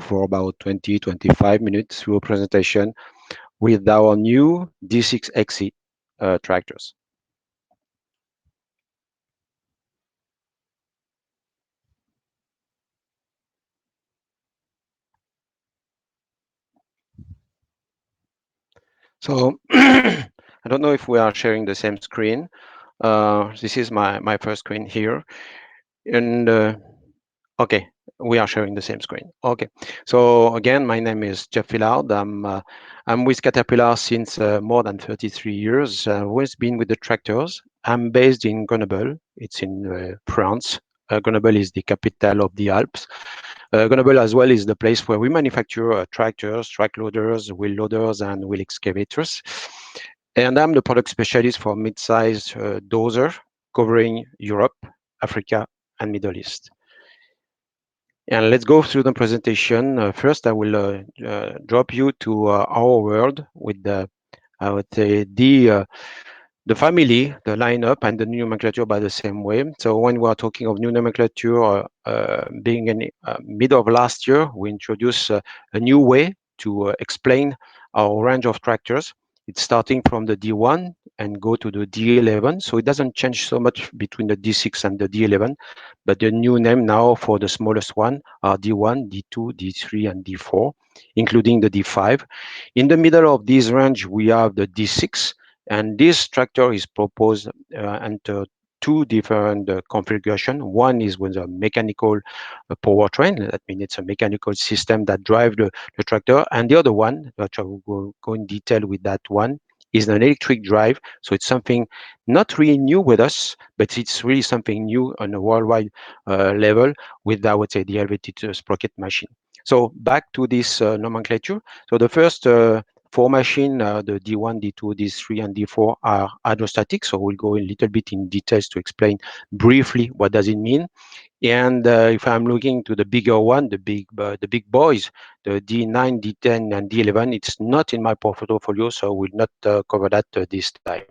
for about 20-25 minutes through a presentation with our new D6XE tractors. So I don't know if we are sharing the same screen. This is my first screen here. And okay, we are sharing the same screen. Okay, so again, my name is Jeff Villard. I'm with Caterpillar since more than 33 years. I've always been with the tractors. I'm based in Grenoble. It's in France. Grenoble is the capital of the Alps. Grenoble as well is the place where we manufacture tractors, track loaders, wheel loaders, and wheel excavators. And I'm the product specialist for mid-size dozer covering Europe, Africa, and Middle East. And let's go through the presentation. First, I will drop you to our world with the, I would say, the family, the lineup, and the new nomenclature by the same way. So when we are talking of new nomenclature, being in mid of last year, we introduced a new way to explain our range of tractors. It's starting from the D1 and go to the D11. So it doesn't change so much between the D6 and the D11, but the new name now for the smallest one are D1, D2, D3, and D4, including the D5. In the middle of this range, we have the D6, and this tractor is proposed under two different configuration. One is with a mechanical powertrain. That means it's a mechanical system that drives the tractor. And the other one, which I will go in detail with that one, is an electric drive. So it's something not really new with us, but it's really something new on a worldwide level with, I would say, the elevated sprocket machine. So back to this nomenclature. So the first four machine, the D1, D2, D3, and D4 are hydrostatic. So we'll go a little bit in details to explain briefly what does it mean. And if I'm looking to the bigger one, the big boys, the D9, D10, and D11, it's not in my portfolio, so we'll not cover that this time.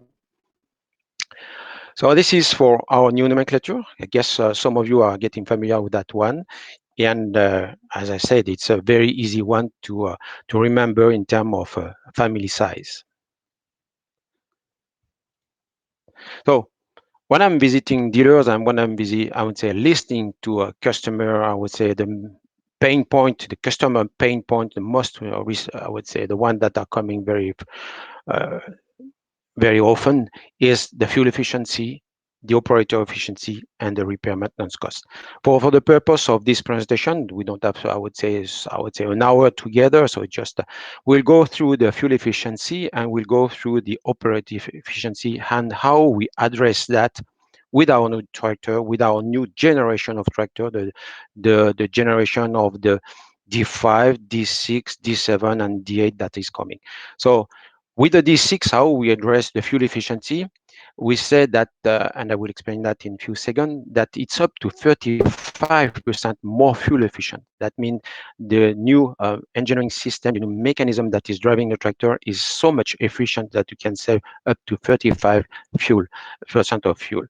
So this is for our new nomenclature. I guess some of you are getting familiar with that one. And as I said, it's a very easy one to remember in terms of family size. So when I'm visiting dealers and when I'm busy, I would say listening to a customer, I would say the pain point, the customer pain point, the most, I would say the one that are coming uh, very often is the fuel efficiency, the operator efficiency, and the repair maintenance cost. For the purpose of this presentation, we don't have, I would say an hour together. So just we'll go through the fuel efficiency and we'll go through the operative efficiency and how we address that with our new tractor, with our new generation of tractor, the generation of the D5, D6, D7, and D8 that is coming. So with the D6, how we address the fuel efficiency, we said that, and I will explain that in a few seconds, that it's up to 35% more fuel efficient. That means the new engineering system, the new mechanism that is driving the tractor is so much efficient that you can save up to 35% of fuel.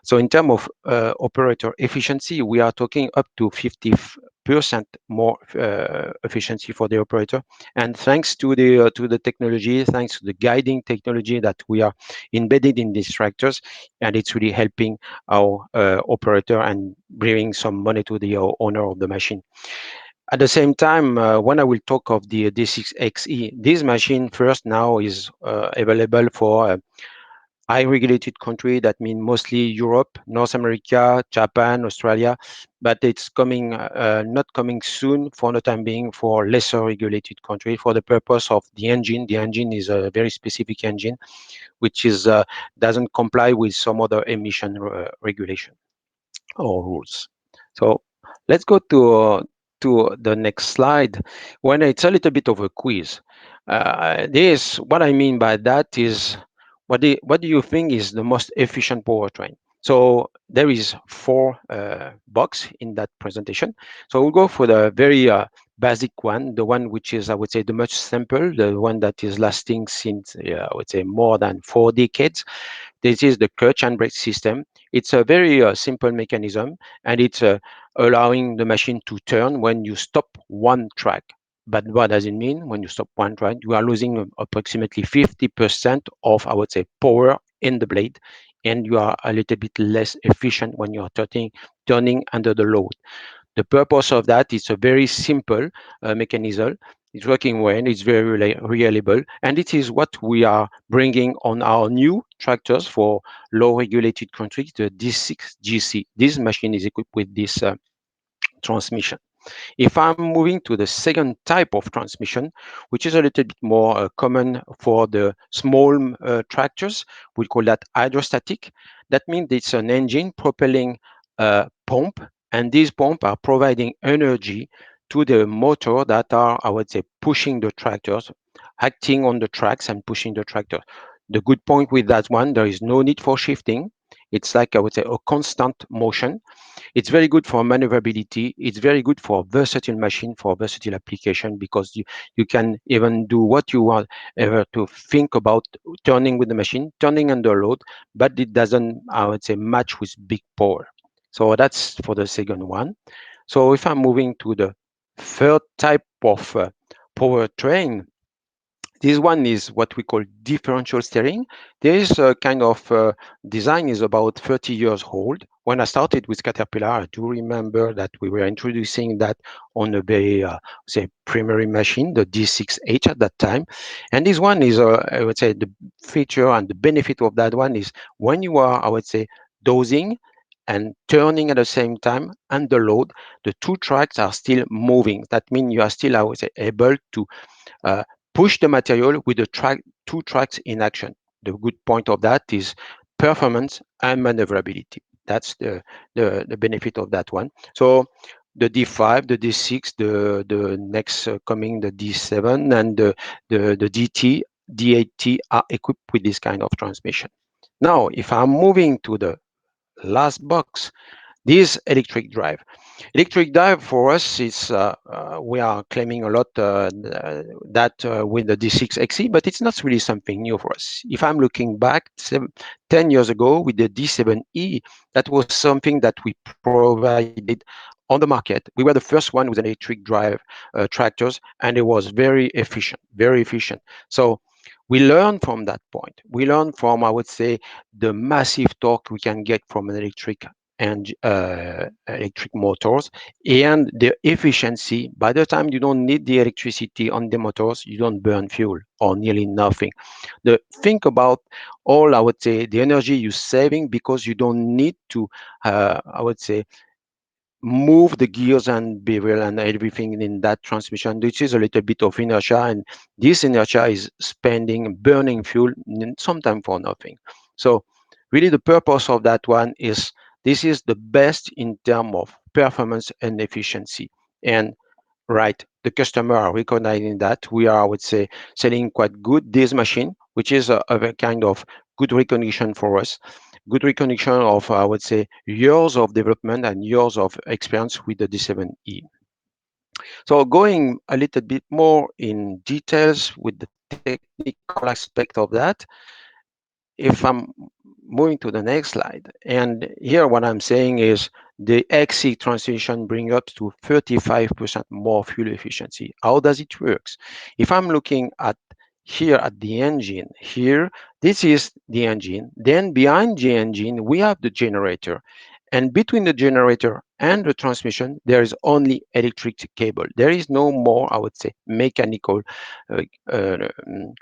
So in terms of operator efficiency, we are talking up to 50% more efficiency for the operator. And thanks to the technology, thanks to the guiding technology that we are embedded in these tractors, and it's really helping our operator and bringing some money to the owner of the machine. At the same time, when I will talk of the D6XE, this machine first now is available for high regulated country. That means mostly Europe, North America, Japan, Australia, but it's coming not coming soon for the time being for lesser regulated country for the purpose of the engine. The engine is a very specific engine, which is doesn't comply with some other emission regulation or rules. So let's go to the next slide. When it's a little bit of a quiz. This what I mean by that is what do you think is the most efficient powertrain? So there is four box in that presentation. So we'll go for the very basic one, the one which is I would say the much simple, the one that is lasting since I would say more than 4 decades. This is the clutch and brake system. It's a very simple mechanism, and it's allowing the machine to turn when you stop one track. But what does it mean when you stop one track? You are losing approximately 50% of, I would say, power in the blade, and you are a little bit less efficient when you are turning under the load. The purpose of that is a very simple mechanism. It's working well, it's very reliable, and it is what we are bringing on our new tractors for low regulated countries, the D6 GC. This machine is equipped with this transmission. If I'm moving to the second type of transmission, which is a little bit more common for the small tractors, we call that hydrostatic. That means it's an engine propelling a pump, and these pumps are providing energy to the motor that are, I would say, pushing the tractors, acting on the tracks and pushing the tractor. The good point with that one, there is no need for shifting. It's like, I would say, a constant motion. It's very good for maneuverability. It's very good for versatile machine, for versatile application, because you can even do what you want ever to think about turning with the machine, turning under load, but it doesn't, I would say, match with big power. So that's for the second one. So if I'm moving to the third type of powertrain, this one is what we call differential steering. This kind of design is about 30 years old. When I started with Caterpillar, I do remember that we were introducing that on a very, say, primary machine, the D6H at that time. And this one is, I would say, the feature and the benefit of that one is when you are, I would say, dosing and turning at the same time under load, the two tracks are still moving. That means you are still, I would say, able to uh, push the material with the two tracks in action. The good point of that is performance and maneuverability. That's the benefit of that one. So the D5, the D6, the next coming, the D7, and the DT, D8T are equipped with this kind of transmission. Now, if I'm moving to the last box, this electric drive. Electric drive for us is we are claiming a lot that with the D6 XE, but it's not really something new for us. If I'm looking back 10 years ago with the D7E, that was something that we provided on the market. We were the first one with an electric drive tractors, and it was very efficient, very efficient. So we learned from that point. We learned from, I would say, the massive torque we can get from an and electric motors, and the efficiency. By the time you don't need the electricity on the motors, you don't burn fuel or nearly nothing. Think about all, I would say, the energy you're saving because you don't need to, I would say, move the gears and bevel and everything in that transmission, which is a little bit of inertia. And this inertia is spending, burning fuel, sometimes for nothing. So really the purpose of that one is this is the best in terms of performance and efficiency. And right, the customer are recognizing that. We are, I would say, selling quite good this machine, which is a kind of good recognition for us. Good recognition of, I would say, years of development and years of experience with the D7E. So going a little bit more in details with the technical aspect of that, if I'm moving to the next slide, and here what I'm saying is the XE transition bring up to 35% more fuel efficiency. How does it work? If I'm looking at here at the engine, here, this is the engine. Then behind the engine, we have the generator. And between the generator and the transmission, there is only electric cable. There is no more, I would say, mechanical uh,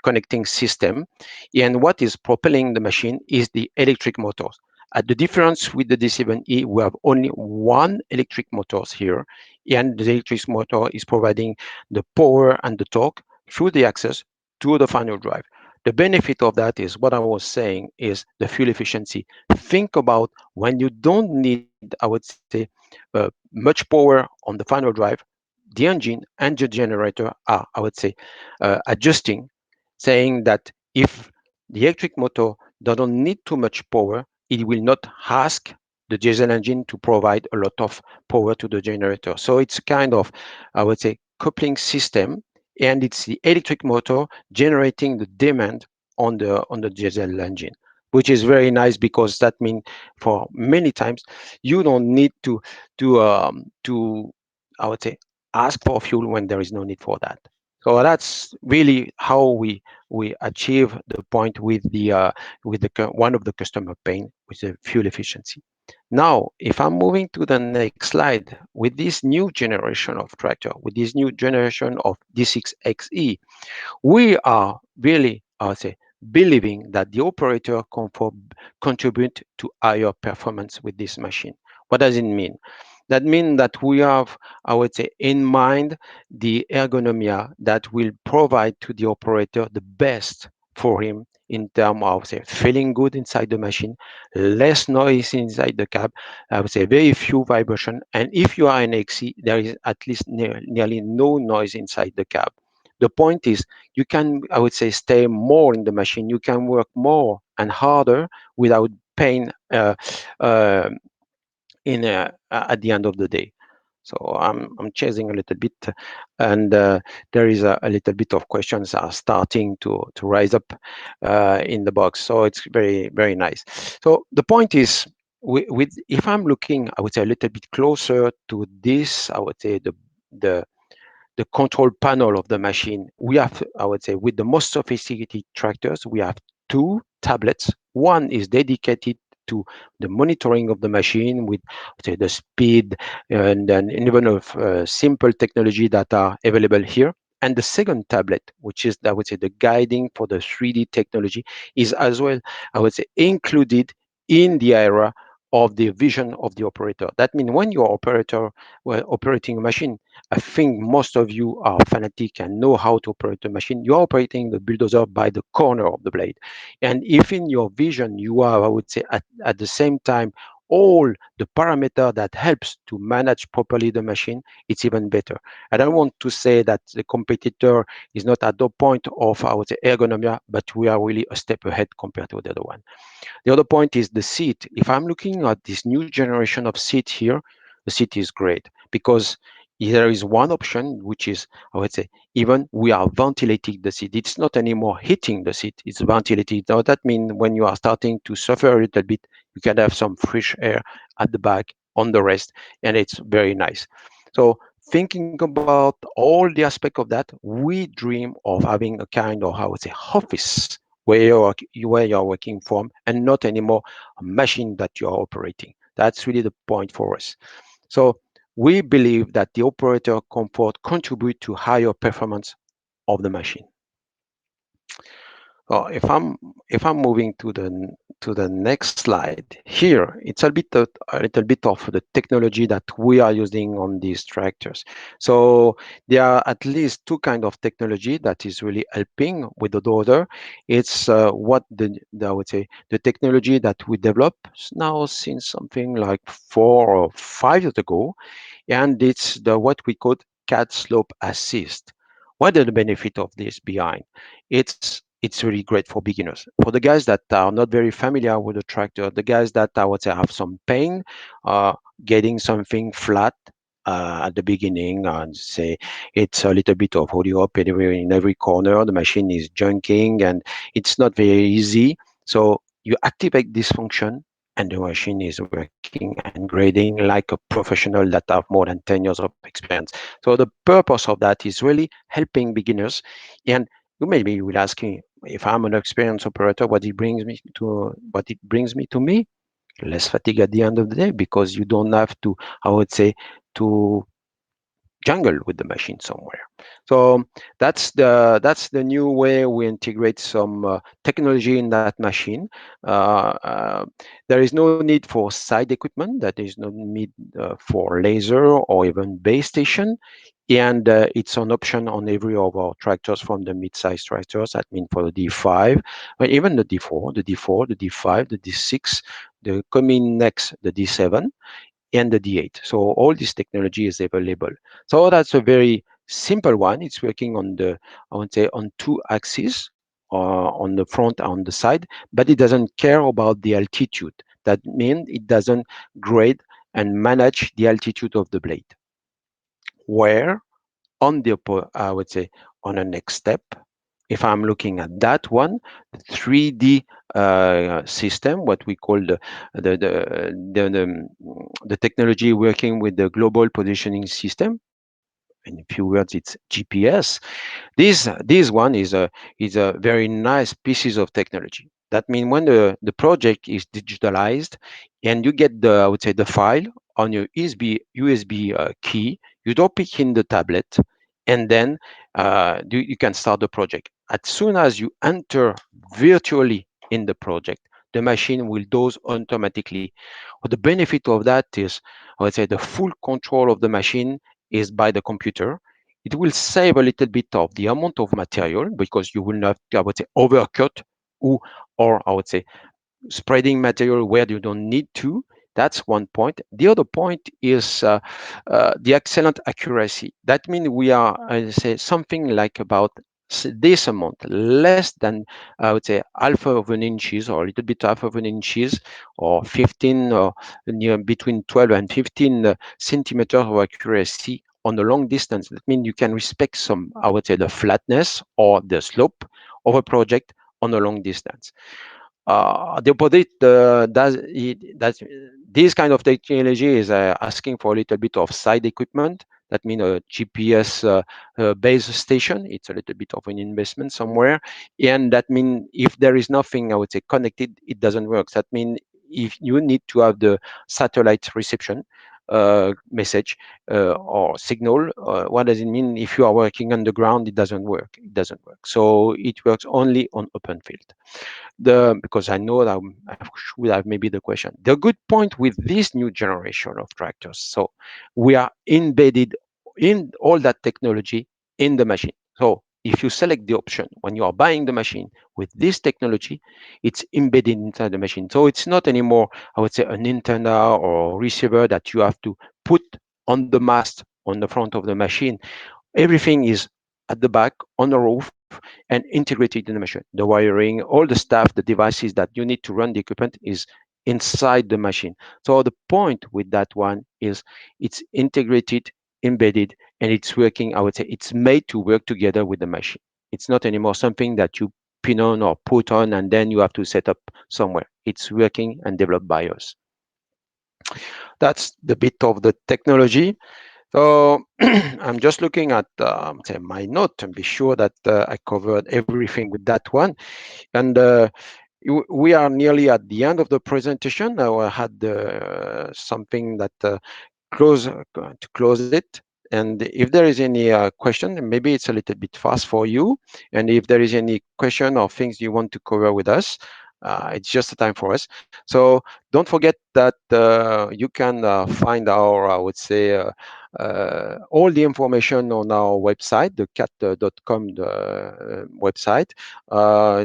connecting system. And what is propelling the machine is the electric motors. The difference with the D7E, we have only one electric motors here, and the electric motor is providing the power and the torque through the axis to the final drive. The benefit of that is what I was saying is the fuel efficiency. Think about when you don't need, I would say, much power on the final drive, the engine and the generator are, I would say, adjusting, saying that if the electric motor doesn't need too much power, it will not ask the diesel engine to provide a lot of power to the generator. So it's kind of, I would say, coupling system, and it's the electric motor generating the demand on the diesel engine, which is very nice because that means for many times you don't need to I would say ask for fuel when there is no need for that. So that's really how we achieve the point with one of the customer pain with the fuel efficiency. Now, if I'm moving to the next slide, with this new generation of tractor, with this new generation of D6XE, we are really, I would say, believing that the operator contribute to higher performance with this machine. What does it mean? That means that we have, I would say, in mind the ergonomia that will provide to the operator the best for him in terms of say, feeling good inside the machine, less noise inside the cab, I would say very few vibration. And if you are an XC, there is at least nearly no noise inside the cab. The point is you can, I would say, stay more in the machine. You can work more and harder without pain uh, at the end of the day. So I'm chasing a little bit, and there is a little bit of questions are starting to rise up in the box. So it's very nice. So the point is, with if I'm looking, I would say a little bit closer to this, I would say the the control panel of the machine, we have, I would say, with the most sophisticated tractors, we have two tablets. One is dedicated to the monitoring of the machine with say, the speed and even of simple technology that are available here. And the second tablet, which is, I would say, the guiding for the 3D technology, is as well, I would say, included in the area of the vision of the operator. That means when you're operating a machine, I think most of you are fanatic and know how to operate a machine. You're operating the bulldozer by the corner of the blade. And if in your vision you have, I would say, at the same time, all the parameter that helps to manage properly the machine, it's even better. I don't want to say that the competitor is not at the point of, I would say, ergonomia, but we are really a step ahead compared to the other one. The other point is the seat. If I'm looking at this new generation of seat here, the seat is great because there is one option which is, I would say, even we are ventilating the seat. It's not anymore heating the seat, it's ventilated. Now that means when you are starting to suffer a little bit, you can have some fresh air at the back on the rest, and it's very nice. So thinking about all the aspect of that, we dream of having a kind of, I would say, office where you're working from and not anymore a machine that you're operating. That's really the point for us. So we believe that the operator comfort contribute to higher performance of the machine. If I'm moving to the next slide here, it's a little bit of the technology that we are using on these tractors. So there are at least two kind of technology that is really helping with the dozer. It's what I would say the technology that we developed now since something like 4 or 5 years ago, and it's the what we call cat slope assist. What are the benefit of this behind? It's really great for beginners. For the guys that are not very familiar with the tractor, the guys that I would say have some pain, uh, getting something flat at the beginning, and say it's a little bit of audio up everywhere in every corner. The machine is junking and it's not very easy. So you activate this function and the machine is working and grading like a professional that have more than 10 years of experience. So the purpose of that is really helping beginners. And you maybe will ask me, if I'm an experienced operator, what it brings me to me? Less fatigue at the end of the day because you don't have to, I would say, to jungle with the machine somewhere. So that's the new way we integrate some technology in that machine. There is no need for side equipment. That is no need for laser or even base station. And it's an option on every of our tractors from the mid-size tractors. That means for the D5, but even the D4, the D4, the D5, the D6, the coming next, the D7 and the D8. So all this technology is available. So that's a very simple one. It's working on I would say, on two axes, on the front, on the side, but it doesn't care about the altitude. That means it doesn't grade and manage the altitude of the blade. Where on the, I would say, on the next step, if I'm looking at that one, the 3D system, what we call the, the, the, the, the technology working with the global positioning system, in a few words, it's GPS. This one is a very nice pieces of technology. That means when the project is digitalized and you get the, I would say, the file on your USB key, you don't pick in the tablet, and then you can start the project. As soon as you enter virtually in the project, the machine will dose automatically. Well, the benefit of that is, I would say, the full control of the machine is by the computer. It will save a little bit of the amount of material because you will not, I would say, overcut or I would say spreading material where you don't need to. That's one point. The other point is the excellent accuracy. That means we are, I say, something like about this amount, less than, I would say, half of an inches or a little bit half of an inches or 15 or near between 12 and 15 centimeters of accuracy on a long distance. That means you can respect some, I would say, the flatness or the slope of a project on a long distance. The opposite does it that this kind of technology is asking for a little bit of side equipment. That means a GPS base station. It's a little bit of an investment somewhere, and that means if there is nothing, I would say, connected, it doesn't work. That means if you need to have the satellite reception message or signal, what does it mean? If you are working underground, it doesn't work. It doesn't work. So it works only on open field. Because I know that I should have maybe the question. The good point with this new generation of tractors, so we are embedded in all that technology in the machine. So if you select the option when you are buying the machine with this technology, it's embedded inside the machine. So it's not anymore, I would say, an antenna or receiver that you have to put on the mast on the front of the machine. Everything is at the back on the roof and integrated in the machine. The wiring, all the stuff, the devices that you need to run the equipment is inside the machine. So the point with that one is it's integrated, embedded, and it's working. I would say it's made to work together with the machine. It's not anymore something that you pin on or put on and then you have to set up somewhere. It's working and developed by us. That's the bit of the technology. So I'm just looking at say my note and be sure that I covered everything with that one. And we are nearly at the end of the presentation. Now I had something that to close it. And if there is any question, maybe it's a little bit fast for you. And if there is any question or things you want to cover with us, it's just a time for us. So don't forget that you can find our, I would say, all the information on our website, the cat.com website.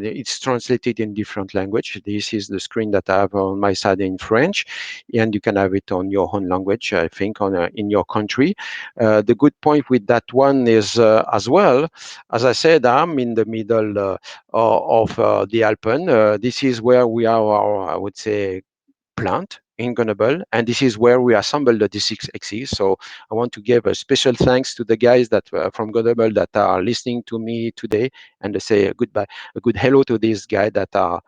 It's translated in different language. This is the screen that I have on my side in French, and you can have it on your own language, I think, on in your country. The good point with that one is as well, as I said, I'm in the middle of the Alpen. This is where we have our, I would say, plant in Grenoble, and this is where we assemble the D6XE. So I want to give a special thanks to the guys that from Grenoble that are listening to me today, and to say a goodbye, a good hello to these guys that are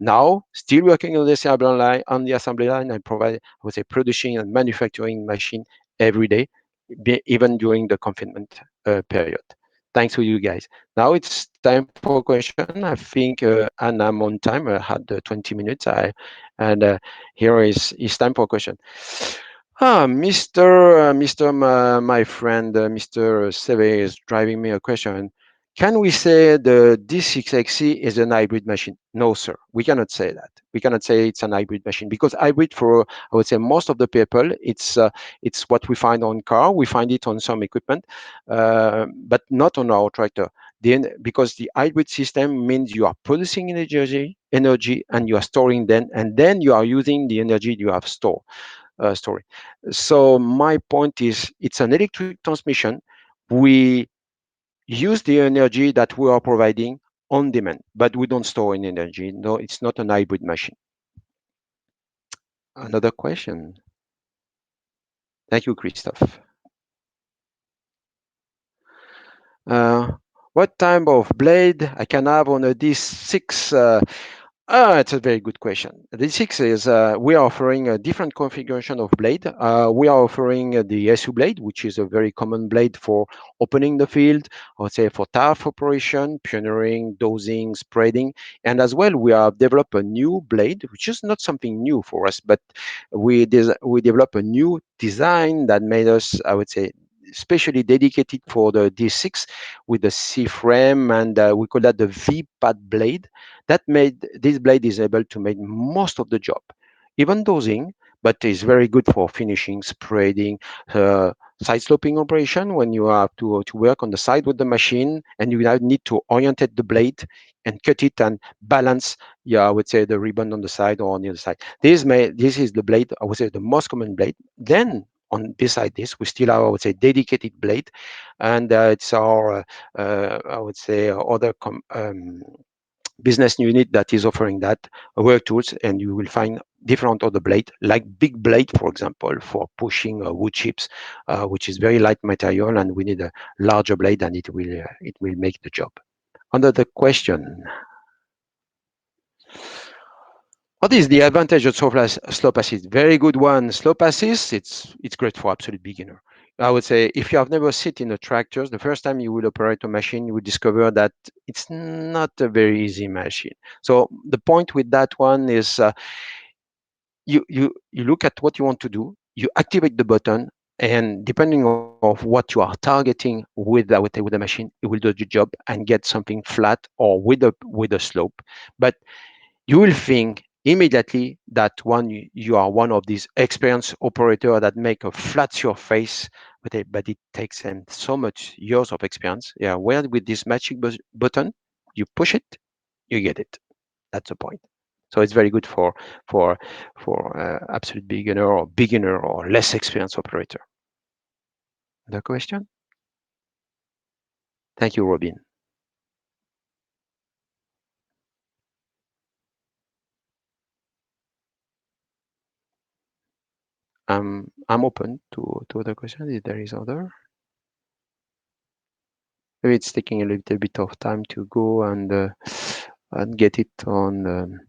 now still working on the assembly line and provide, I would say, producing and manufacturing machine every day, even during the confinement period. Thanks to you guys. Now it's time for question. I think, and I'm on time. I had 20 minutes. And here is time for question. Mr. My friend, Mr. Seve is driving me a question. Can we say the D6XE is an hybrid machine? No, sir. We cannot say that. We cannot say it's an hybrid machine because hybrid, for I would say most of the people, it's what we find on car. We find it on some equipment, but not on our tractor. Then, because the hybrid system means you are producing energy, and you are storing then, and then you are using the energy you have stored. So my point is, it's an electric transmission. We use the energy that we are providing on demand, but we don't store any energy. No, it's not an hybrid machine. Another question. Thank you, Christophe. Uh, What type of blade I can have on a D6? It's a very good question. The six is we are offering a different configuration of blade. We are offering the SU blade, which is a very common blade for opening the field, I would say for tough operation, pioneering, dosing, spreading. And as well, we have developed a new blade, which is not something new for us, but we developed a new design that made us, I would say, specially dedicated for the D6 with the C frame, and we call that the V pad blade that made this blade is able to make most of the job, even dosing, but is very good for finishing, spreading, uh, side sloping operation when you have to work on the side with the machine and you now need to orientate the blade and cut it and balance, yeah, I would say the ribbon on the side or on the other side. This is the blade, I would say the most common blade. Then on beside this, we still have, I would say, dedicated blade, and it's our, I would say, other business unit that is offering that work tools, and you will find different other blade like big blade, for example, for pushing wood chips, which is very light material and we need a larger blade and it will make the job. Under the question, what is the advantage of slope assist? Very good one. Slope assist, it's great for absolute beginner. I would say if you have never sit in a tractor, the first time you will operate a machine, you will discover that it's not a very easy machine. So the point with that one is you look at what you want to do, you activate the button, and depending of what you are targeting with, I would say, with the machine, it will do the job and get something flat or with a slope. But you will think immediately that you are one of these experienced operator that make a flat surface, but it takes them so much years of experience. Yeah, where with this magic button, you push it, you get it. That's the point. So it's very good for absolute beginner or less experienced operator. The question? Thank you, Robin. I'm open to other questions if there is other. Maybe it's taking a little bit of time to go and get it on.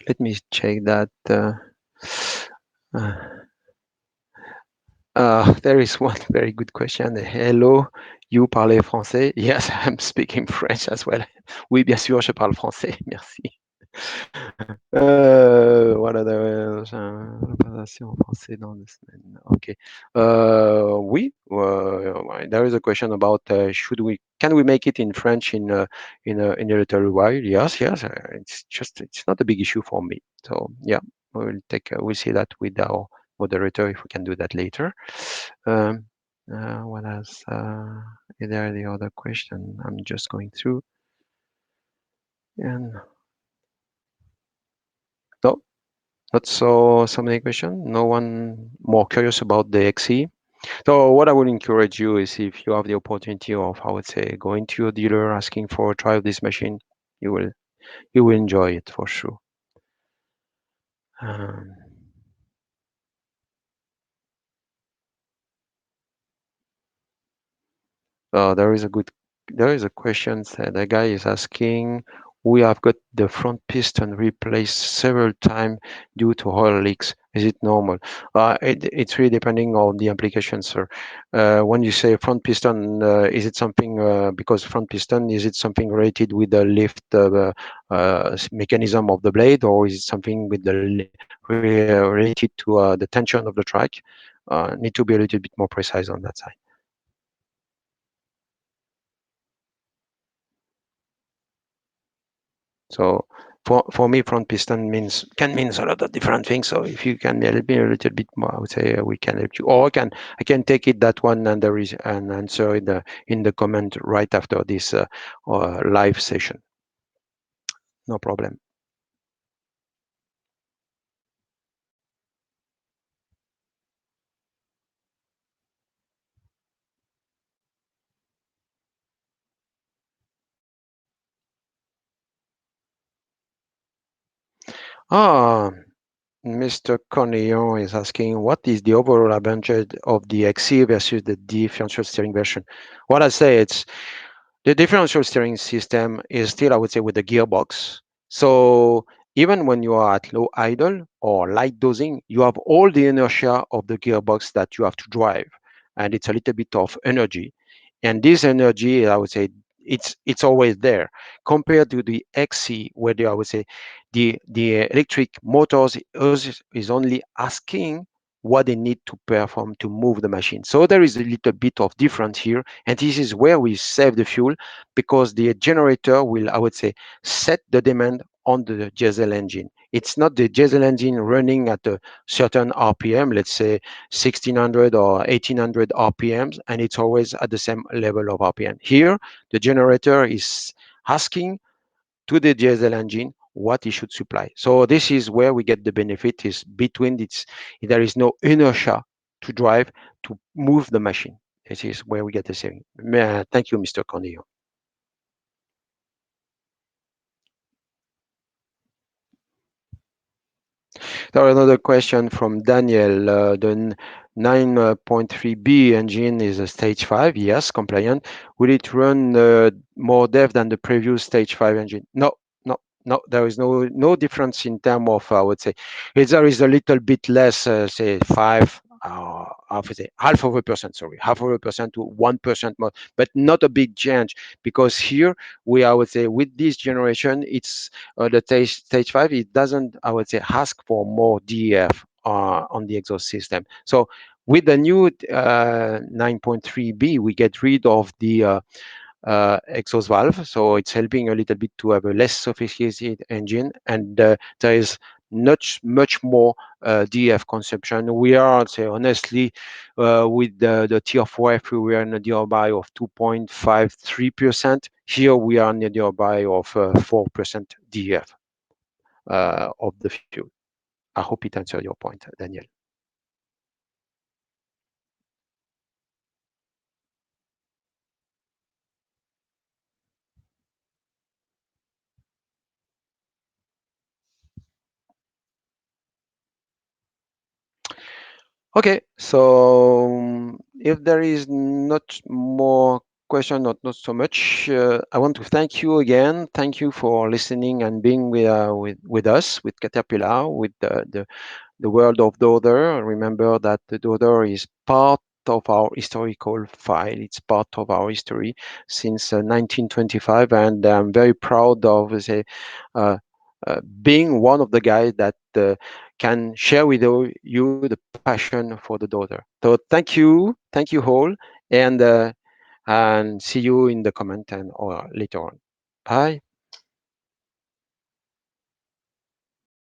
Let me check that. Uh, there is one very good question. Hello, you parlez français? Yes, I'm speaking French as well. Oui, bien sûr, je parle français. Merci. Voilà, représentation en français dans 2 semaines. Okay. Oui, there is a question about can we make it in French in a little while? Yes, yes. It's not a big issue for me. So yeah, we'll see that with our moderator if we can do that later. Um, what else? Is there the other question? I'm just going through. And no, not so many questions. No one more curious about the XE. So what I would encourage you is if you have the opportunity of, I would say, going to your dealer, asking for a try of this machine, you will you will enjoy it for sure. Um, there is a question that the guy is asking. We have got the front piston replaced several times due to oil leaks. Is it normal? It's really depending on the application, sir. When you say front piston, is it something because front piston, is it something related with the lift mechanism of the blade, or is it something with related to the tension of the track? Need to be a little bit more precise on that side. So for me, front piston can means a lot of different things. So if you can help me a little bit more, I would say we can help you. Or I can take it that one and there is an answer in the comment right after this live session. No problem. Ah, Mr. Cornillon is asking, what is the overall advantage of the XC versus the differential steering version? What I say, The differential steering system is still, I would say, with the gearbox. So even when you are at low idle or light dosing, you have all the inertia of the gearbox that you have to drive, and it's a little bit of energy. And this energy, I would say, it's always there compared to the XC, where I would say the electric motors is only asking what they need to perform to move the machine. So there is a little bit of difference here, and this is where we save the fuel because the generator will, I would say, set the demand on the diesel engine. It's not the diesel engine running at a certain RPM, let's say 1600 or 1800 RPMs, and it's always at the same level of RPM. Here, the generator is asking to the diesel engine what it should supply. So this is where we get the benefit is between its, there is no inertia to drive to move the machine. This is where we get the saving. Thank you, Mr. Cornillo. So another question from Daniel. The 9.3B engine is a stage 5. Yes, compliant. Will it run more dev than the previous stage 5 engine? No, no, no. There is no difference in terms of, I would say, there is a little bit less, say 5. Half of a percent, sorry, half of a percent to 1% more, but not a big change because here we, I would say, with this generation, it's the stage 5, it doesn't, I would say, ask for more DEF on the exhaust system. So with the new 9.3B, we get rid of the exhaust valve. So it's helping a little bit to have a less sophisticated engine. And there is much more DEF consumption. We are, say, honestly, with the Tier 4, we are nearby of 2.53%. Here we are nearby of 4% DEF of the fuel. I hope it answered your point, Daniel. Okay, so if there is not more question, not so much, I want to thank you again. Thank you for listening and being with us, with Caterpillar, with the world of Dozer. Remember that the Dozer is part of our historical file. It's part of our history since 1925, and I'm very proud of uh, being one of the guys that can share with you the passion for the Dozer. So thank you all, and see you in the comment and or later on. Bye.